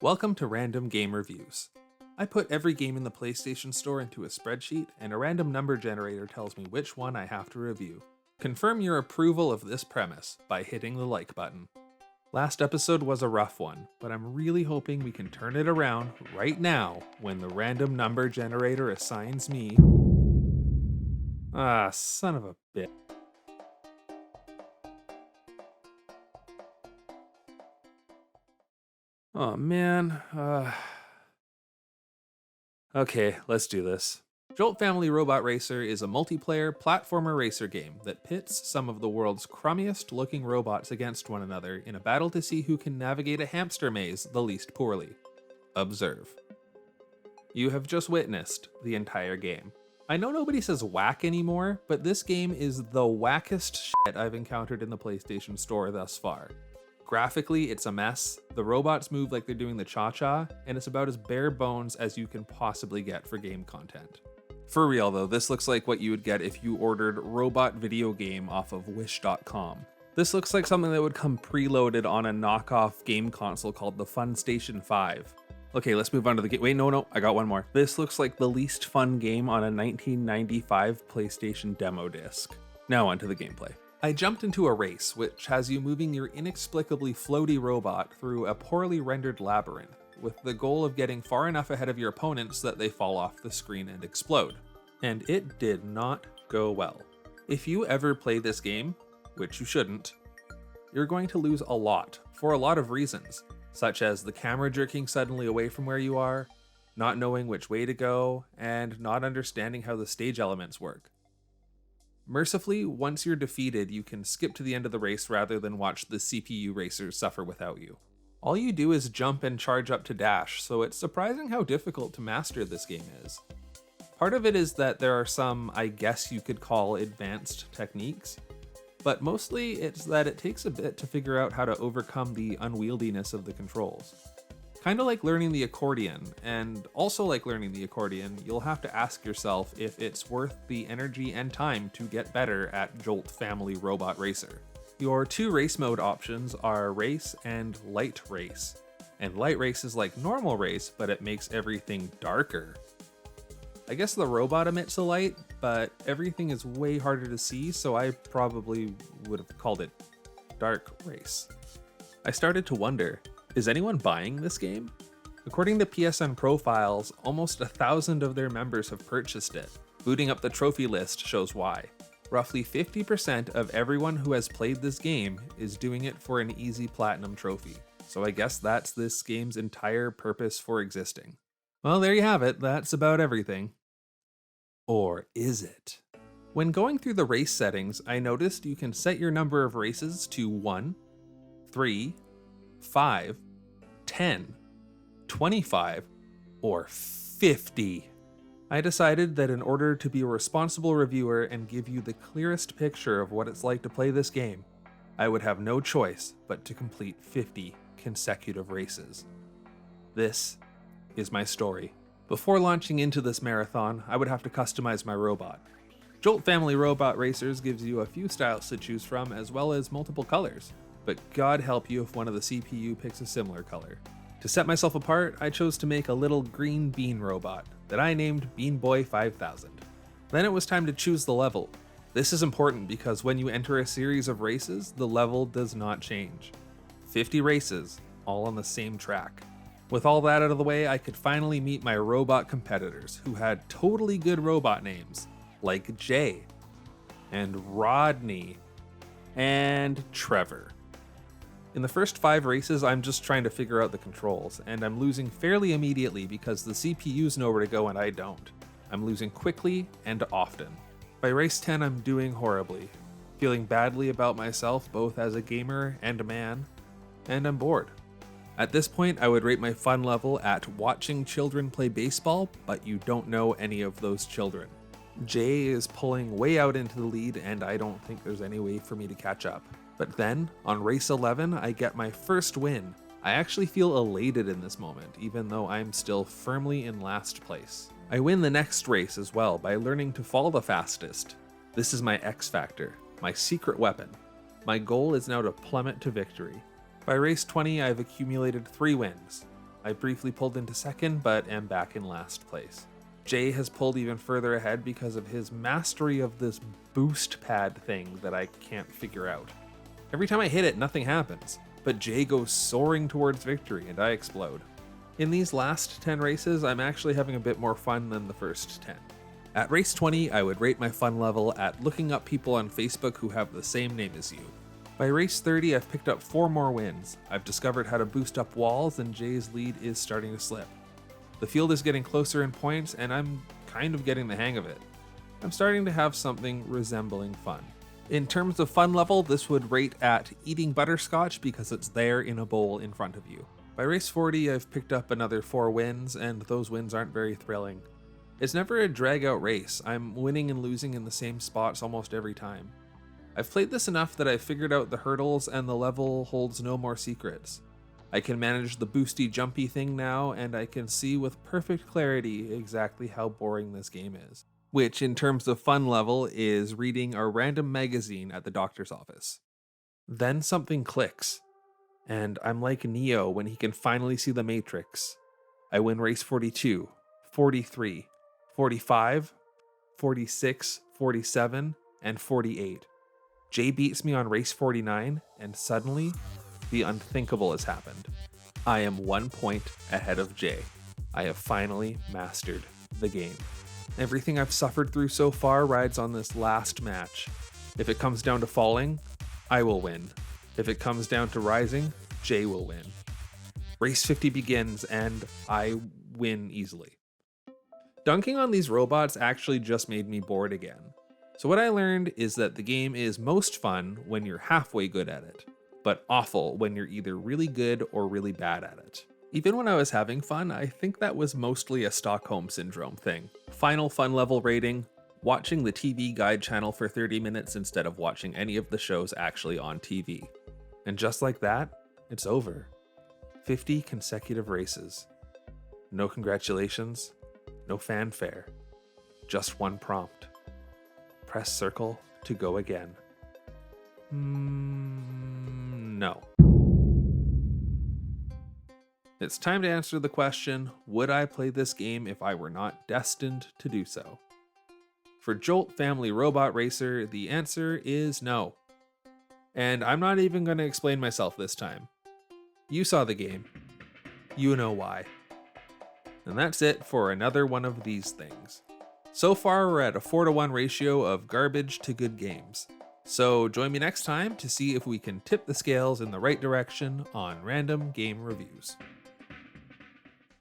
Welcome to Random Game Reviews. I put every game in the PlayStation Store into a spreadsheet, and a random number generator tells me which one I have to review. Confirm your approval of this premise by hitting the like button. Last episode was a rough one, but I'm really hoping we can turn it around right now when the random number generator assigns me. Son of a bitch. Oh man, Okay, let's do this. Jolt Family Robot Racer is a multiplayer platformer racer game that pits some of the world's crummiest looking robots against one another in a battle to see who can navigate a hamster maze the least poorly. Observe. You have just witnessed the entire game. I know nobody says whack anymore, but this game is the wackest shit I've encountered in the PlayStation Store thus far. Graphically, it's a mess, the robots move like they're doing the cha-cha, and it's about as bare bones as you can possibly get for game content. For real though, this looks like what you would get if you ordered robot video game off of wish.com. This looks like something that would come preloaded on a knockoff game console called the FunStation 5. Okay, let's move on to the game. Wait, no, I got one more. This looks like the least fun game on a 1995 PlayStation demo disc. Now onto the gameplay. I jumped into a race, which has you moving your inexplicably floaty robot through a poorly rendered labyrinth, with the goal of getting far enough ahead of your opponents that they fall off the screen and explode. And it did not go well. If you ever play this game, which you shouldn't, you're going to lose a lot, for a lot of reasons, such as the camera jerking suddenly away from where you are, not knowing which way to go, and not understanding how the stage elements work. Mercifully, once you're defeated, you can skip to the end of the race rather than watch the CPU racers suffer without you. All you do is jump and charge up to dash, so it's surprising how difficult to master this game is. Part of it is that there are some, I guess you could call, advanced techniques, but mostly it's that it takes a bit to figure out how to overcome the unwieldiness of the controls. Kinda like learning the accordion, and also like learning the accordion, you'll have to ask yourself if it's worth the energy and time to get better at Jolt Family Robot Racer. Your two race mode options are race and light race. And light race is like normal race, but it makes everything darker. I guess the robot emits a light, but everything is way harder to see, so I probably would have called it dark race. I started to wonder, is anyone buying this game? According to PSN profiles, almost 1,000 of their members have purchased it. Booting up the trophy list shows why. Roughly 50% of everyone who has played this game is doing it for an easy platinum trophy. So I guess that's this game's entire purpose for existing. Well, there you have it. That's about everything. Or is it? When going through the race settings, I noticed you can set your number of races to 1, 3, 5, 10, 25, or 50. I decided that in order to be a responsible reviewer and give you the clearest picture of what it's like to play this game, I would have no choice but to complete 50 consecutive races. This is my story. Before launching into this marathon, I would have to customize my robot. Jolt Family Robot Racers gives you a few styles to choose from as well as multiple colors, but God help you if one of the CPU picks a similar color. To set myself apart, I chose to make a little green bean robot that I named Bean Boy 5000. Then it was time to choose the level. This is important because when you enter a series of races, the level does not change. 50 races, all on the same track. With all that out of the way, I could finally meet my robot competitors who had totally good robot names, like Jay, and Rodney, and Trevor. In the first 5 races, I'm just trying to figure out the controls, and I'm losing fairly immediately because the CPUs know where to go and I don't. I'm losing quickly and often. By race 10, I'm doing horribly, feeling badly about myself both as a gamer and a man, and I'm bored. At this point, I would rate my fun level at watching children play baseball, but you don't know any of those children. Jay is pulling way out into the lead, and I don't think there's any way for me to catch up. But then, on race 11, I get my first win. I actually feel elated in this moment, even though I'm still firmly in last place. I win the next race as well by learning to fall the fastest. This is my X Factor, my secret weapon. My goal is now to plummet to victory. By race 20, I've accumulated 3 wins. I briefly pulled into second, but am back in last place. Jay has pulled even further ahead because of his mastery of this boost pad thing that I can't figure out. Every time I hit it, nothing happens, but Jay goes soaring towards victory and I explode. In these last 10 races, I'm actually having a bit more fun than the first 10. At race 20, I would rate my fun level at looking up people on Facebook who have the same name as you. By race 30, I've picked up 4 more wins. I've discovered how to boost up walls and Jay's lead is starting to slip. The field is getting closer in points and I'm kind of getting the hang of it. I'm starting to have something resembling fun. In terms of fun level, this would rate at eating butterscotch because it's there in a bowl in front of you. By race 40, I've picked up another 4 wins, and those wins aren't very thrilling. It's never a drag-out race. I'm winning and losing in the same spots almost every time. I've played this enough that I've figured out the hurdles and the level holds no more secrets. I can manage the boosty jumpy thing now, and I can see with perfect clarity exactly how boring this game is. Which, in terms of fun level, is reading a random magazine at the doctor's office. Then something clicks, and I'm like Neo when he can finally see the Matrix. I win race 42, 43, 45, 46, 47, and 48. Jay beats me on race 49, and suddenly, the unthinkable has happened. I am 1 point ahead of Jay. I have finally mastered the game. Everything I've suffered through so far rides on this last match. If it comes down to falling, I will win. If it comes down to rising, Jay will win. Race 50 begins, and I win easily. Dunking on these robots actually just made me bored again. So what I learned is that the game is most fun when you're halfway good at it, but awful when you're either really good or really bad at it. Even when I was having fun, I think that was mostly a Stockholm Syndrome thing. Final fun level rating, watching the TV Guide channel for 30 minutes instead of watching any of the shows actually on TV. And just like that, it's over. 50 consecutive races. No congratulations, no fanfare, just one prompt. Press circle to go again. No. It's time to answer the question, would I play this game if I were not destined to do so? For Jolt Family Robot Racer, the answer is no. And I'm not even going to explain myself this time. You saw the game. You know why. And that's it for another one of these things. So far, we're at a 4-to-1 ratio of garbage to good games. So join me next time to see if we can tip the scales in the right direction on random game reviews.